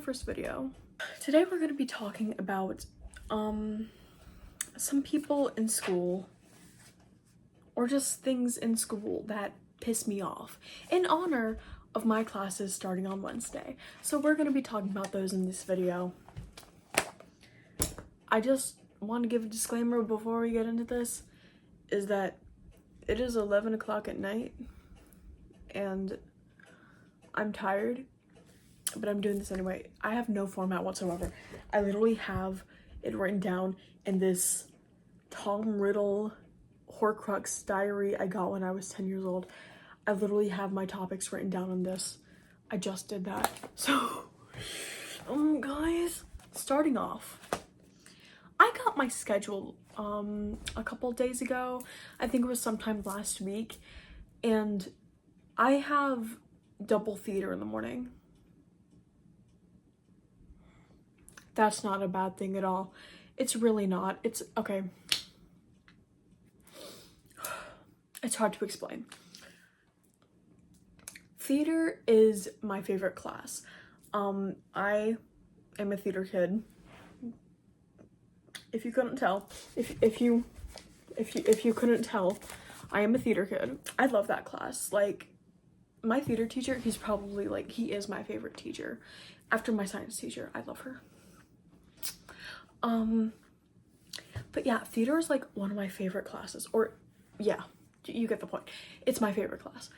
first video. Today we're going to be talking about some people in school or just things in school that piss me off in honor of my classes starting on Wednesday. So we're going to be talking about those in this video. I just want to give a disclaimer before we get into this, is that it is 11 o'clock at night and I'm tired, but I'm doing this anyway. I have no format whatsoever. I literally have it written down in this Tom Riddle Horcrux diary I got when I was 10 years old. I literally have my topics written down on this. I just did that. So, guys, starting off, I got my schedule a couple days ago. I think it was sometime last week, and I have double theater in the morning. That's not a bad thing at all. It's really not. It's okay. It's hard to explain. Theater is my favorite class. I am a theater kid. If you couldn't tell, if you couldn't tell, I am a theater kid. I love that class. Like, my theater teacher, he is my favorite teacher. After my science teacher, I love her. But yeah, theater is like one of my favorite classes, or yeah, you get the point. It's my favorite class.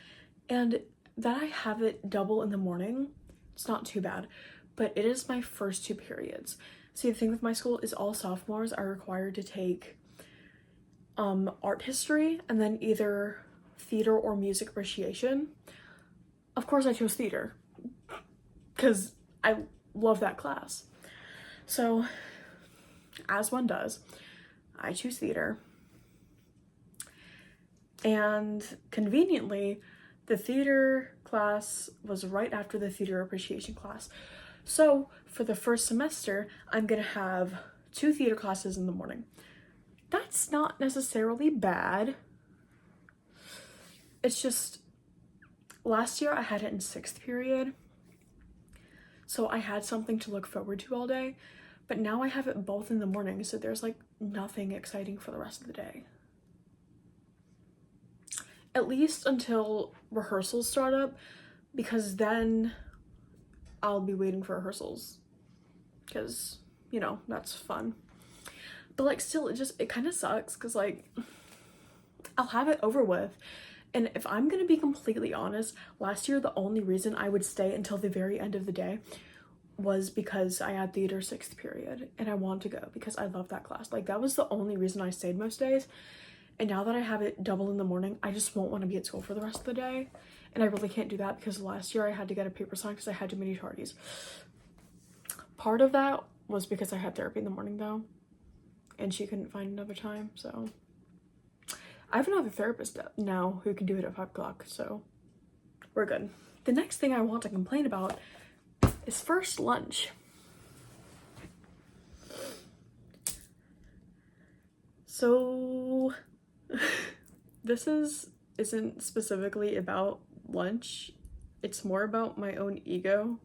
And that I have it double in the morning, it's not too bad, but it is my first two periods. See, the thing with my school is all sophomores are required to take art history and then either theater or music appreciation. Of course I chose theater because I love that class. So, as one does, I choose theater. And conveniently, the theater class was right after the theater appreciation class. So for the first semester, I'm gonna have 2 theater classes in the morning. That's not necessarily bad. It's just, last year I had it in 6th period. So I had something to look forward to all day. But now I have it both in the morning, so there's like nothing exciting for the rest of the day. At least until rehearsals start up, because then I'll be waiting for rehearsals. Because, you know, that's fun. But like still, it kind of sucks because like I'll have it over with. And if I'm gonna be completely honest, last year the only reason I would stay until the very end of the day was because I had theater 6th period and I wanted to go because I love that class. Like, that was the only reason I stayed most days. And now that I have it double in the morning, I just won't want to be at school for the rest of the day. And I really can't do that because last year I had to get a paper sign because I had too many tardies. Part of that was because I had therapy in the morning though, and she couldn't find another time, so I have another therapist now who can do it at 5 o'clock, so we're good. The next thing I want to complain about is first lunch. So this isn't specifically about lunch. It's more about my own ego,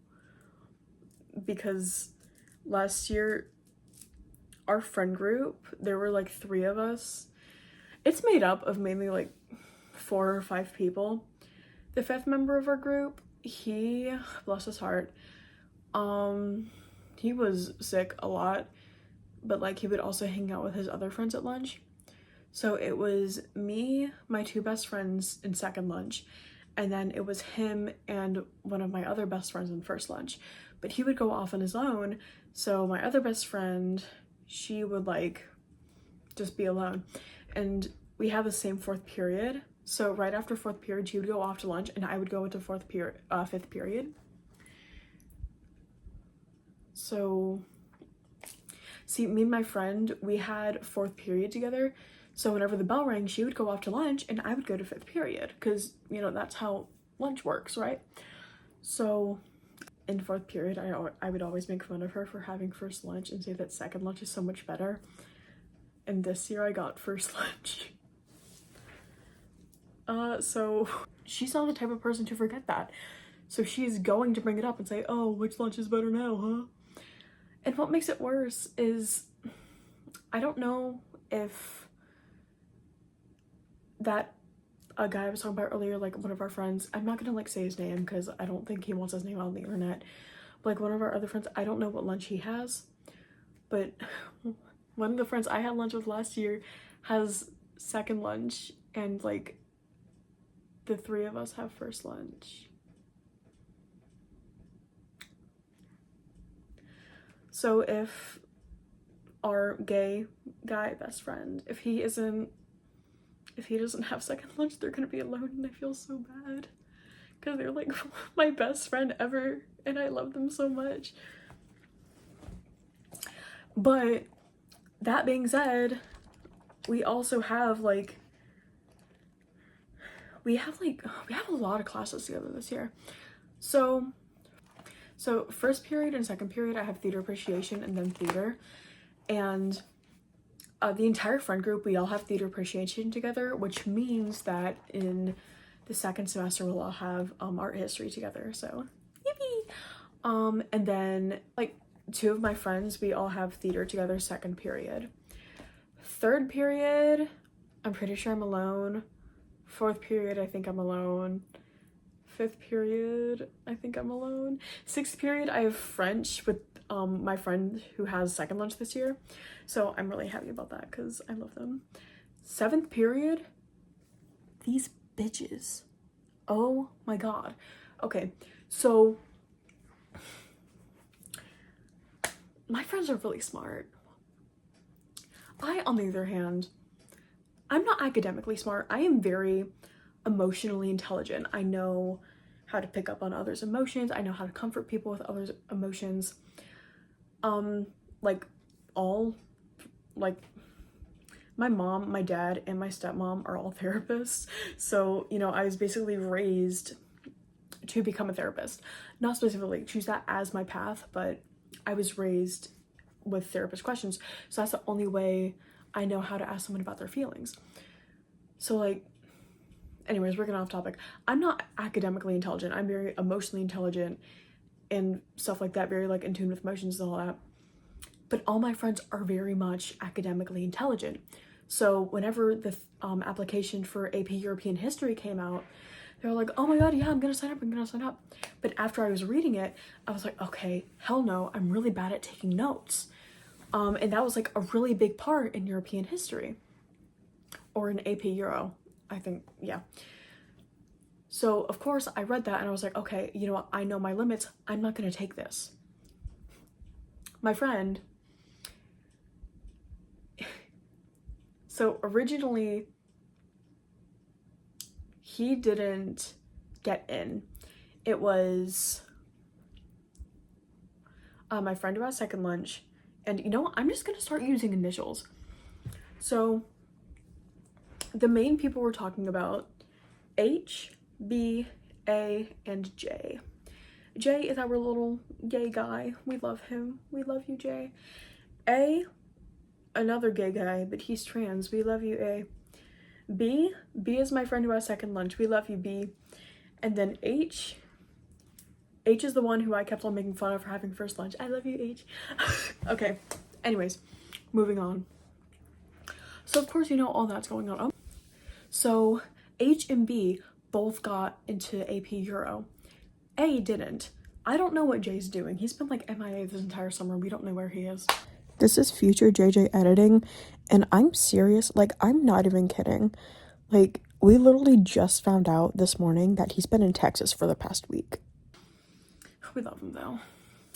because last year our friend group, there were like 3 of us. It's made up of mainly like 4 or 5 people. The 5th member of our group, he, bless his heart, he was sick a lot, but like he would also hang out with his other friends at lunch. So it was me, my 2 best friends in second lunch, and then it was him and one of my other best friends in first lunch. But he would go off on his own, so my other best friend, she would like just be alone. And we have the same 4th period, so right after 4th period she would go off to lunch and I would go into 5th period. So, see, me and my friend, we had 4th period together. So whenever the bell rang, she would go off to lunch and I would go to 5th period because, you know, that's how lunch works, right? So in 4th period, I would always make fun of her for having first lunch and say that second lunch is so much better. And this year I got first lunch. So she's not the type of person to forget that. So she's going to bring it up and say, oh, which lunch is better now, huh? And what makes it worse is, I don't know if that a guy I was talking about earlier, like one of our friends, I'm not gonna like say his name because I don't think he wants his name out on the internet, but like one of our other friends, I don't know what lunch he has, but one of the friends I had lunch with last year has second lunch, and like the three of us have first lunch. So if our gay guy best friend, if he doesn't have second lunch, they're gonna be alone, and I feel so bad because they're like my best friend ever and I love them so much. But that being said, we also have we have a lot of classes together this year. So first period and second period I have theater appreciation and then theater, and the entire friend group, we all have theater appreciation together, which means that in the second semester we'll all have art history together, so yippee! And then like two of my friends, we all have theater together second period. Third period, I'm pretty sure I'm alone. Fourth period, I think I'm alone. Fifth period, I think I'm alone. Sixth period, I have French with my friend who has second lunch this year, so I'm really happy about that because I love them. Seventh period, these bitches, oh my god. Okay, so my friends are really smart. I, on the other hand, I'm not academically smart. I am very emotionally intelligent. I know how to pick up on others' emotions. I know how to comfort people with others' emotions. My mom, my dad, and my stepmom are all therapists. So, you know, I was basically raised to become a therapist. Not specifically choose that as my path, but I was raised with therapist questions. So that's the only way I know how to ask someone about their feelings. So like, anyways, we're getting off topic. I'm not academically intelligent. I'm very emotionally intelligent and stuff like that, very like in tune with emotions and all that. But all my friends are very much academically intelligent. So whenever the application for AP European History came out, they were like, oh my god, yeah, I'm gonna sign up. But after I was reading it, I was like, okay, hell no, I'm really bad at taking notes. And that was like a really big part in European history. Or in AP Euro, I think, yeah. So of course I read that and I was like, okay, you know what, I know my limits, I'm not gonna take this. My friend, so originally he didn't get in. It was my friend who had second lunch, and you know what, I'm just gonna start using initials. So the main people we're talking about, H, B, A, and J. J is our little gay guy. We love him. We love you, J. A, another gay guy, but he's trans. We love you, A. B is my friend who has second lunch. We love you, B. And then H is the one who I kept on making fun of for having first lunch. I love you, H. Okay, anyways, moving on. So of course, you know, all that's going on. So H and B both got into AP Euro. A didn't. I don't know what J's doing. He's been like MIA this entire summer. We don't know where he is. This is future JJ editing, and I'm serious, like, I'm not even kidding. Like, we literally just found out this morning that he's been in Texas for the past week. We love him though.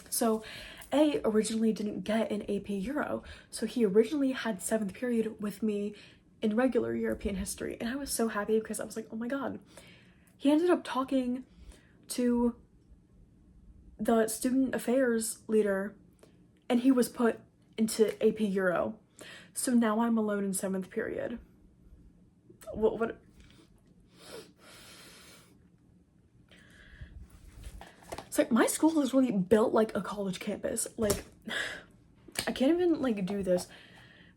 So A originally didn't get an AP Euro, so he originally had 7th period with me in regular European history, and I was so happy because I was like, oh my god. He ended up talking to the student affairs leader, and he was put into AP Euro. So now I'm alone in 7th period. What? It's like, my school is really built like a college campus. Like, I can't even like do this,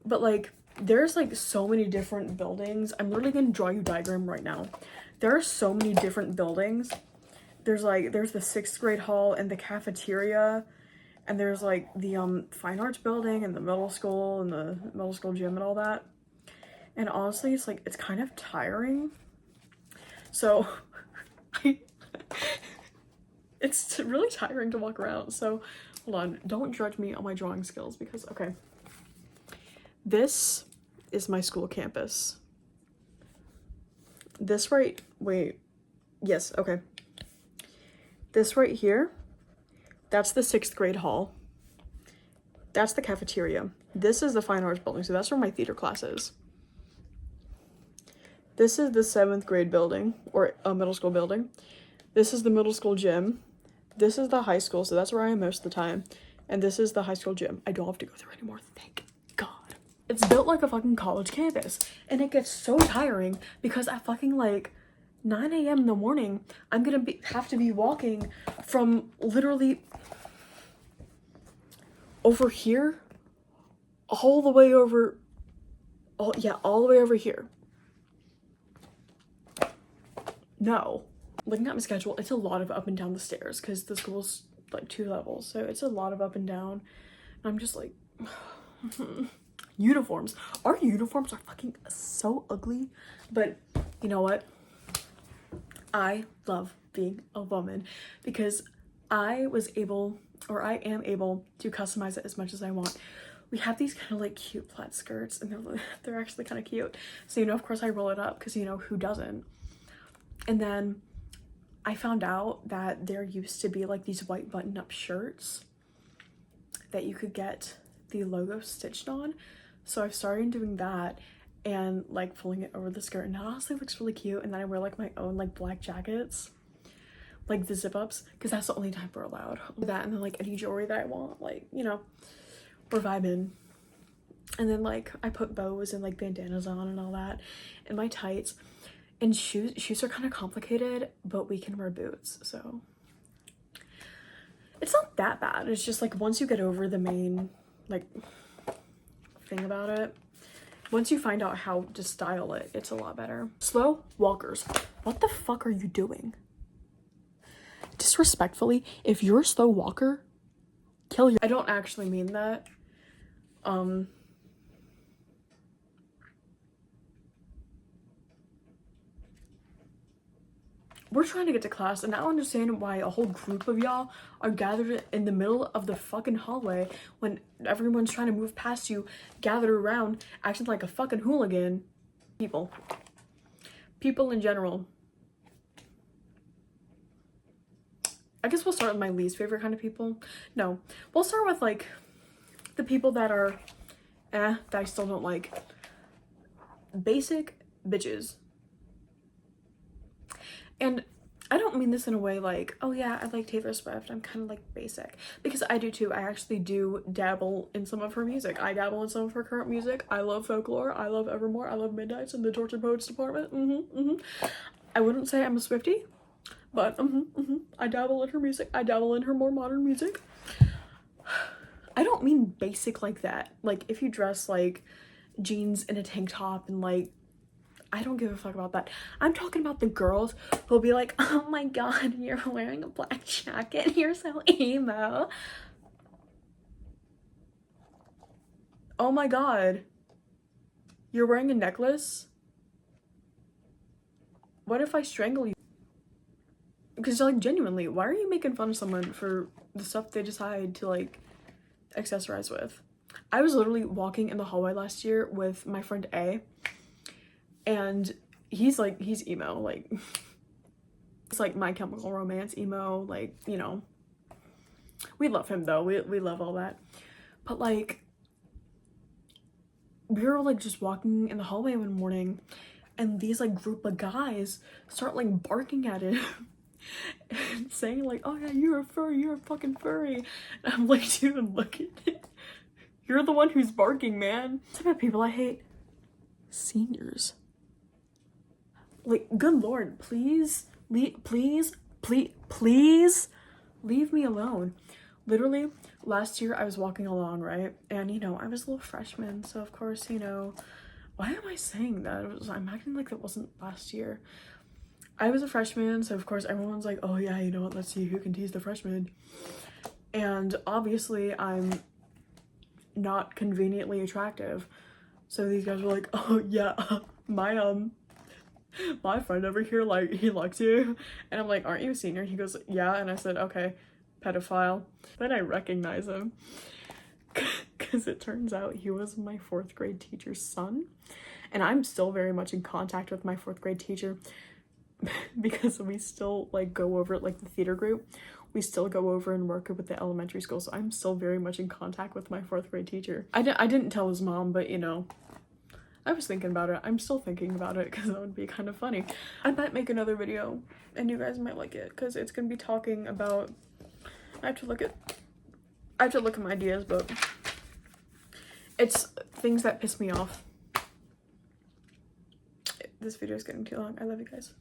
but like, there's like so many different buildings. I'm literally gonna draw you a diagram right now. There are so many different buildings there's the 6th grade hall and the cafeteria, and there's like the fine arts building and the middle school and the middle school gym and all that. And honestly, it's like, it's kind of tiring. So it's really tiring to walk around. So hold on, don't judge me on my drawing skills because, okay. This is my school campus. This right, wait, yes, okay. This right here, that's the 6th grade hall. That's the cafeteria. This is the fine arts building, so that's where my theater class is. This is the 7th grade building, or a middle school building. This is the middle school gym. This is the high school, so that's where I am most of the time. And this is the high school gym. I don't have to go there anymore, thank God. It's built like a fucking college campus, and it gets so tiring because at fucking like 9 a.m. in the morning, I'm gonna have to be walking from literally over here all the way over, all the way over here. No. Looking at my schedule, it's a lot of up and down the stairs because the school's like 2 levels, so it's a lot of up and down. And I'm just like, uniforms. Our uniforms are fucking so ugly, but you know what? I love being a woman because I am able to customize it as much as I want. We have these kind of like cute plaid skirts, and they're actually kind of cute. So, you know, of course I roll it up because, you know, who doesn't? And then I found out that there used to be like these white button-up shirts that you could get the logo stitched on. So I've started doing that and like pulling it over the skirt, and that honestly looks really cute. And then I wear like my own like black jackets, like the zip-ups, because that's the only time we're allowed. That, and then like any jewelry that I want, like, you know, we're vibing. And then like I put bows and like bandanas on and all that, and my tights. And shoes are kind of complicated, but we can wear boots, so it's not that bad. It's just like once you get over the main like thing about it, once you find out how to style it, it's a lot better. Slow walkers, what the fuck are you doing? Disrespectfully, if you're a slow walker, kill your— I don't actually mean that. We're trying to get to class, and I don't understand why a whole group of y'all are gathered in the middle of the fucking hallway when everyone's trying to move past you, gathered around, acting like a fucking hooligan. People in general. I guess we'll start with my least favorite kind of people. No, we'll start with like the people that are that I still don't like. Basic bitches. And I don't mean this in a way like, oh yeah, I like Taylor Swift, I'm kind of like basic, because I do too. I actually do dabble in some of her music. I dabble in some of her current music. I love Folklore, I love Evermore, I love Midnights and the Tortured Poets Department. I wouldn't say I'm a Swiftie, but I dabble in her music. I dabble in her more modern music. I don't mean basic like that. Like if you dress like jeans and a tank top and like, I don't give a fuck about that. I'm talking about the girls who'll be like, oh my god, you're wearing a black jacket, you're so emo. Oh my god, you're wearing a necklace? What if I strangle you? Because like genuinely, why are you making fun of someone for the stuff they decide to like accessorize with? I was literally walking in the hallway last year with my friend A, and he's emo, like it's like My Chemical Romance emo, like, you know, we love him though, we love all that, but like we were like just walking in the hallway one morning, and these like group of guys start like barking at him and saying like, oh yeah, you're a furry, you're a fucking furry. And I'm like, dude, look at it, you're the one who's barking, man. Type of people I hate: seniors. Like, good lord, please leave me alone. Literally last year I was walking along, right, and you know, I was a little freshman, so of course, you know, why am I saying that? I'm acting like that wasn't last year. I was a freshman, so of course everyone's like, oh yeah, you know what, let's see who can tease the freshman. And obviously I'm not conveniently attractive. So these guys were like, oh yeah, my friend over here, like, he likes you. And I'm like, aren't you a senior? He goes, yeah. And I said, okay, pedophile. Then I recognize him. Because it turns out he was my 4th grade teacher's son. And I'm still very much in contact with my 4th grade teacher because we still, like, go over, like, the theater group. We still go over and work with the elementary school. So I'm still very much in contact with my 4th grade teacher. I didn't tell his mom, but, you know, I was thinking about it. I'm still thinking about it because that would be kind of funny. I might make another video and you guys might like it because it's gonna be talking about, I have to look at my ideas, but it's things that piss me off. This video is getting too long. I love you guys.